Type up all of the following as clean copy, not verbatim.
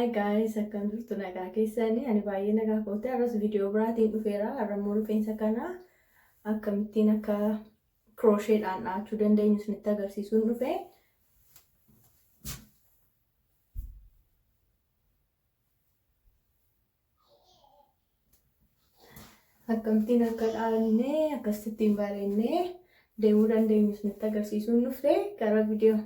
Hi guys, akkam jirtu nagaa keessanii? Ani baay'ee nagaa kootee arras viidiyoo biraatiin dhufeera. Har'ammoo rifeensa kana akkamittiin akka crochetdhaan dhahachuu dandeenyu isinitti agarsiisuun dhufe. Akkamittiin akka dhahnee akkasittiin bareennee deemuu dandeenyu isinitti agarsiisuun dhufe. Gara viidiyoo.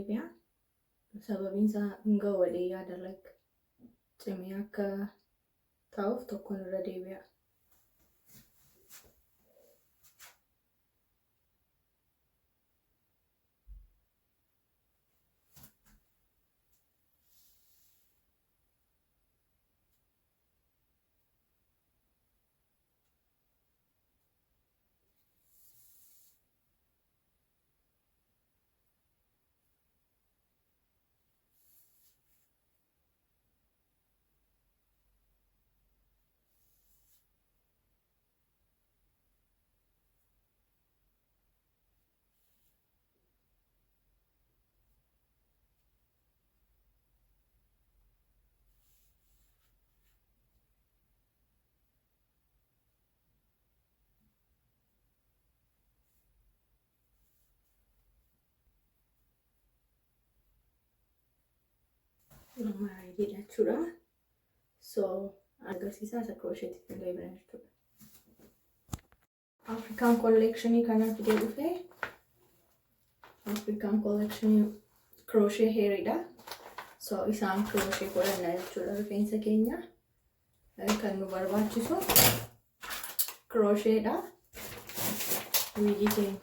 deebi'a. Sababiin isaa hin ga'u wadhee yaada cimee akka taa'uuf tokkoon irra deebi'a. Maayidha jechuudha. So agarsiisaa isa crochettitti hin deebina jechuudha. Afrikaan collectionii kanaaf fidee dhufe Afrikaan collectionii crochet hairiidha. So isaan crochet godhanna jechuudha. Rifeensa keenya kan nu barbaachisu crochetdha. Wiigii keenya.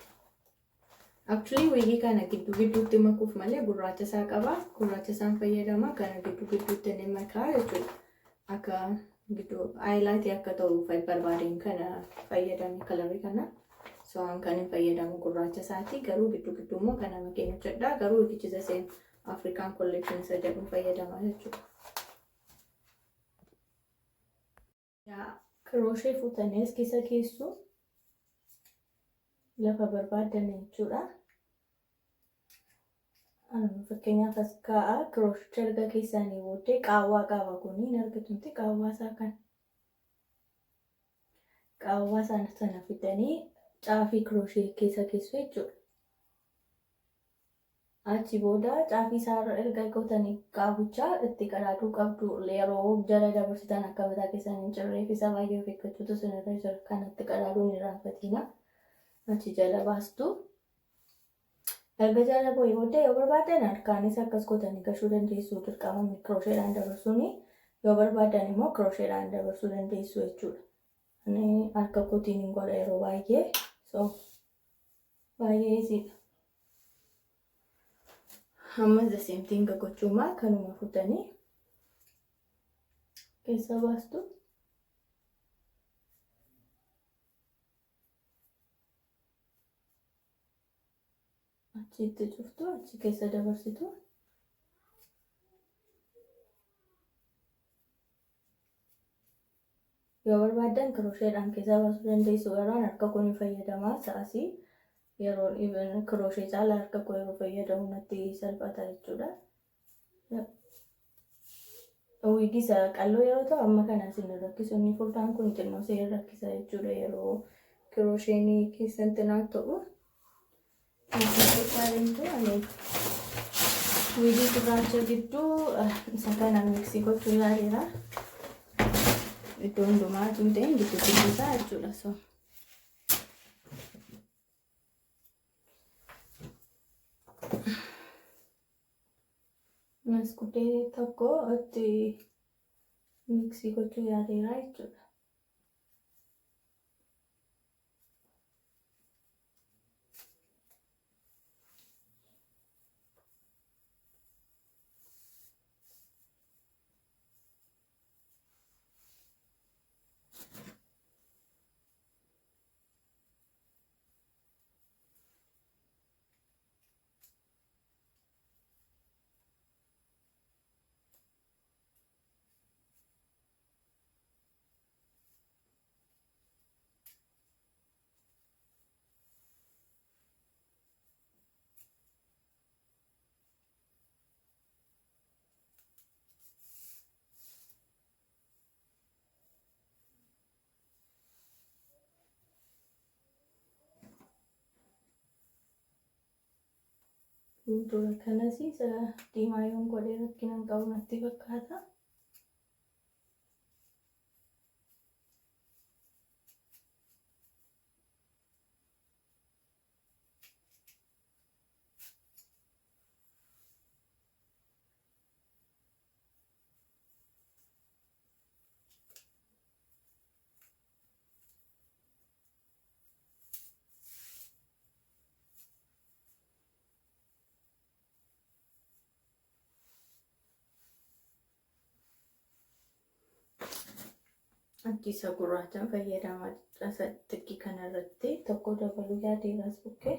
Actually wiigii kana gidduutti makuuf malee gurraacha isaa qaba. Gurraacha isaan fayyadama kana gidduutti ni makaa jechuudha. Akka gidduu highlight akka ta'u barbaadeen kana fayyadame kalarii kana. So kan hin fayyadamu gurraacha isaati garuu gidduu immoo kana makeen hojjedha. Garuu wiigichi seen African collection isa jedhu fayyadama jechuudha. Yaa crochet fuutanii keessa keessu lafa barbaadan jechuudha. Fakkeenyaaf as kaa'a crochet erga keessanii booddee qaawwaa qaba kuni hin argatumti qaawwaa isaa kan qaawwaa sana fidanii caafii crochet keessa keessu jechuudha. Achi booda caafii isaa erga qootanii qaawwichaa itti qadaaduu qabdu yeroo jala dabarsitan akka mataa keessanii hin cirreef isa baay'ee of eeggachuutu sinirra jira kanatti qadaaduu hin irraanfatina. Achi jala baastu erga jala bu'ee booddee yoo barbaadan harkaanis akkas qootanii gashuu dandeessu. Dirqama crochetdhaan dabarsuuni yoo barbaadan immoo crochetdhaan dabarsuu dandeessu jechuudha. Ani harka kootiin hin godha yeroo baay'ee. So baay'ee isiidha. Ammas the same thing gochuumaa kanuma fuutanii keessa baastu. Achitti cuftu achi keessa dabarsitu. Yoo barbaadan crochetdhaan keessa baasuu dandeessu. Yeroo harka koo ni fayyadama sa'asii yeroo even crochet caalaa harka koo yeroo fayyadamu natti salphata jechuudha. Wiigii isa qalloo yeroo ta'u amma kana isin rakkisu inni furdaan kun xinnoo see rakkisa jechuudha yeroo crochetni keessatti naa ta'u. Wiigii gurraacha gidduu isa kana miksii gochuu yaaleera. Iddoo hundumaa hin ta'in gidduu isaa jechuudha. So maskutee tokko itti miksii gochuu yaaleera jechuudha. Fuuldura kanas isa diimaa yoon godhee rakkina hin qabu natti fakkaata. Antiisa gurraachaan fayyadamaa jira. Xiqqii kanarratti tokko dabaluu yaadeeras bukkee.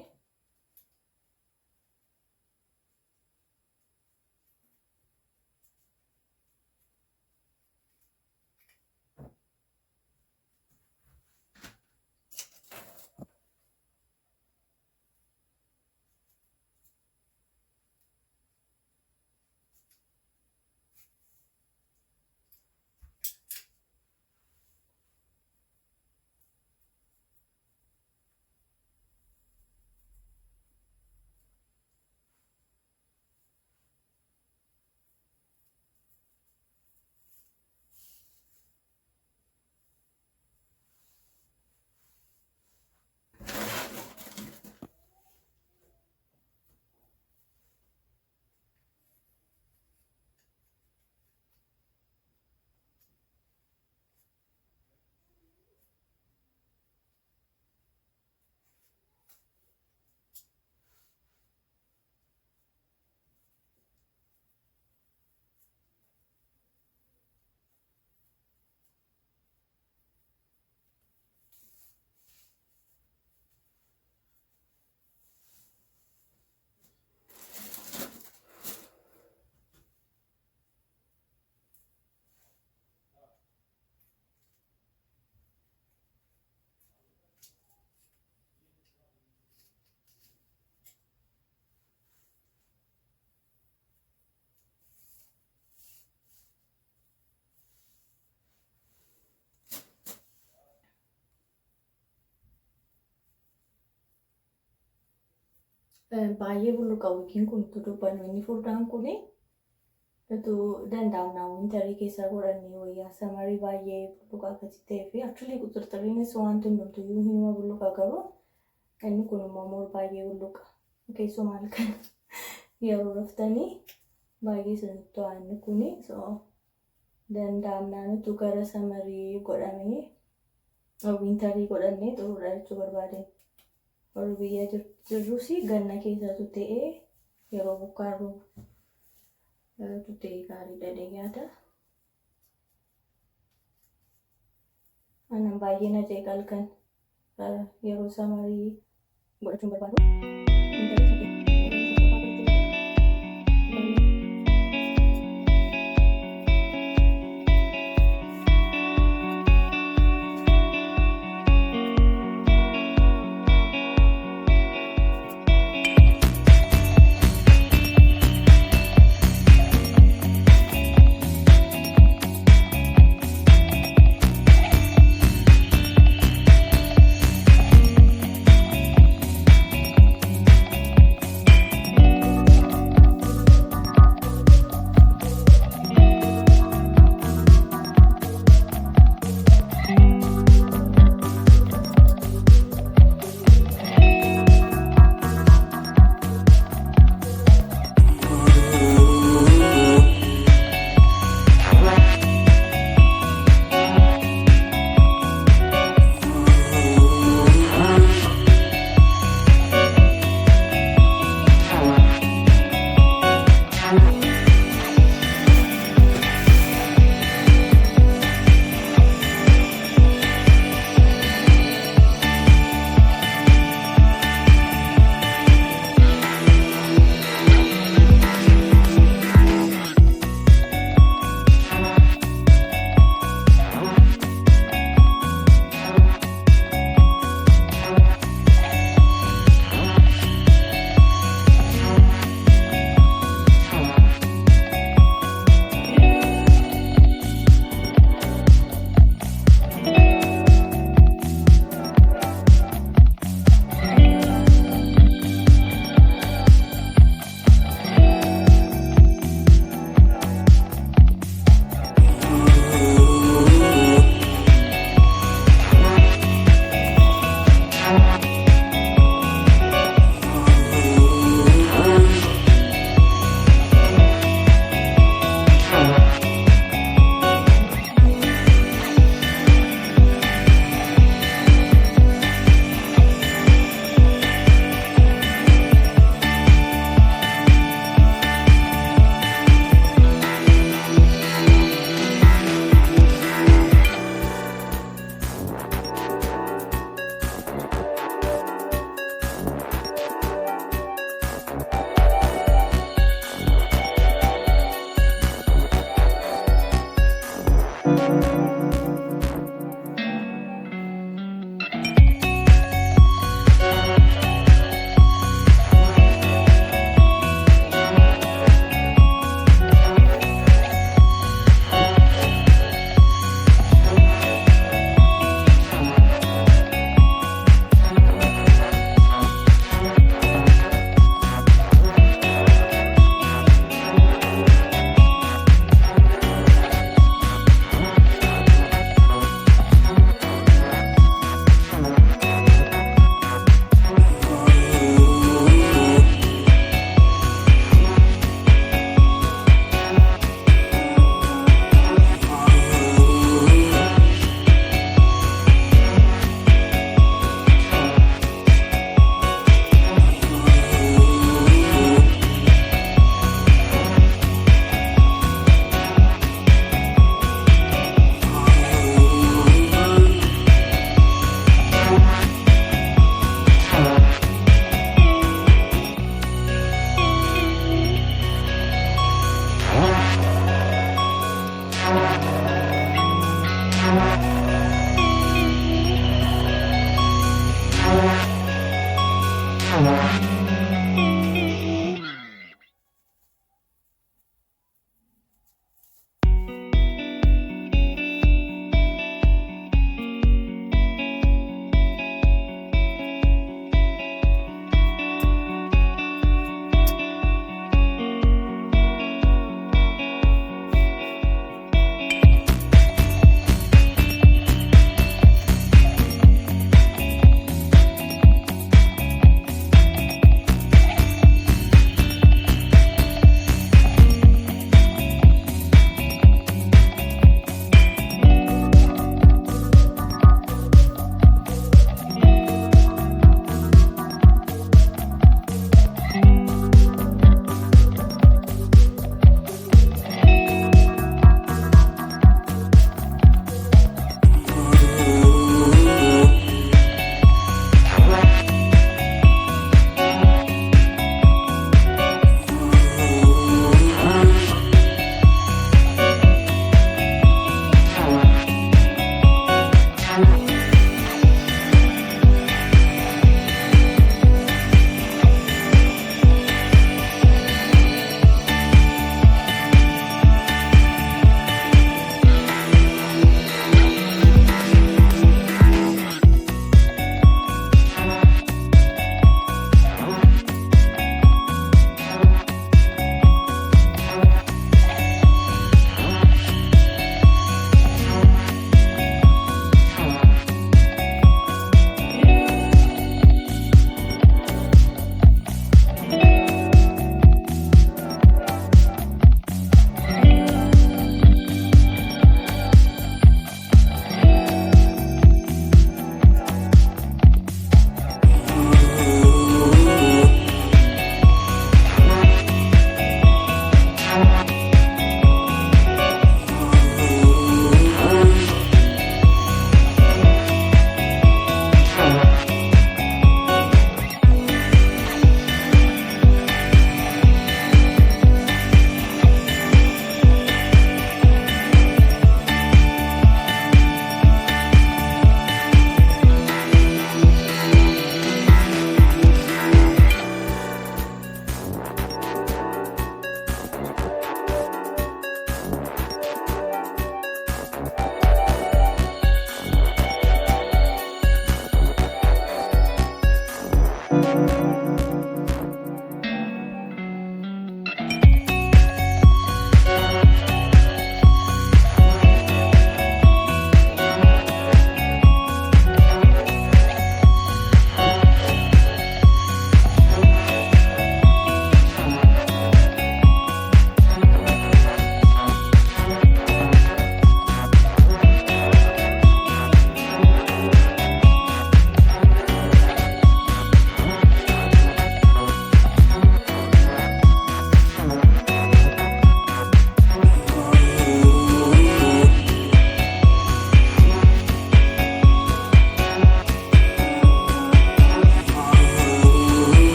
Baay'ee bulluqa wiikiin kun utuu dubbannu inni furdaan kuni utuu danda'amnaa wintarii keessa godhannee wayyaa samarii baay'ee bulluqa akkasii ta'ee fi actually quxurxuriinis wanti hundumtuyyuu hinuma bulluqa garuu inni kun immoo mool baay'ee bulluqa keessumaa halkan yeroo raftanii baay'ee isinitti to'a inni kuni danda'amnaan utuu gara samarii godhamee wintarii godhannee xuruudha jechuu barbaade. Warri biyya jirrus ganna keessatu ta'ee yeroo bokkaarru ta'ee gaarii dhadhee yaada. Anan baay'ee na jeeqa halkan yeroo samarii godhachuun barbaadu.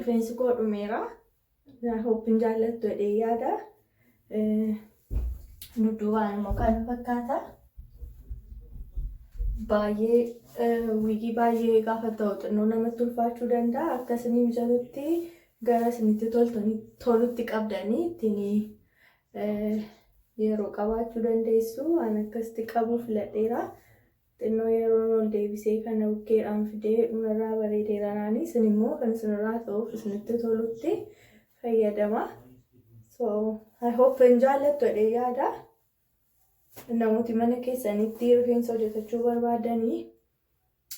rifeensi koo dhumeera. Hoppiin jaallattu jedhee yaada. Nudduubaan immoo kan fakkaata. Wiigii baay'ee gaafa ta'u xinnoo namatti ulfaachuu danda'a. Akkasii mijatutti gara isinitti tolutti qabdanii ittiin yeroo qabaachuu dandeessu. Waan akkasitti qabu filadheera. Xinnoo yeroo ol deebisee kana bukkeedhaan fidee dhumarraa bareedeera. Isin immoo kan isinirraa ta'uuf isinitti tolutti fayyadama. So I hope jaallattu jedhee yaada. Namooti mana keessanitti rifeensa hojjetachuu barbaadanii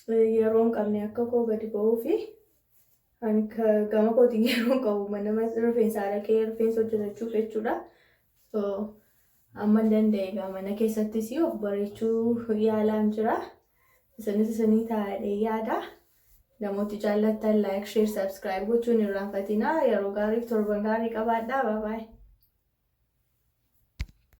yeroo hin qabne akka koo gadi ba'uu fi ani gama kootiin yeroo qabu mana rifeensaa dhaqee rifeensa hojjetachuuf jechuudha. So amma danda'e mana keessattis of bareechuu yaalaan jira. Isanii taa'ee yaada. Namooti jaallattan like, share, subscribe gochuun hin irraanfatinaa. Yeroo gaarii torban gaarii qabaadhaa. Bye bye.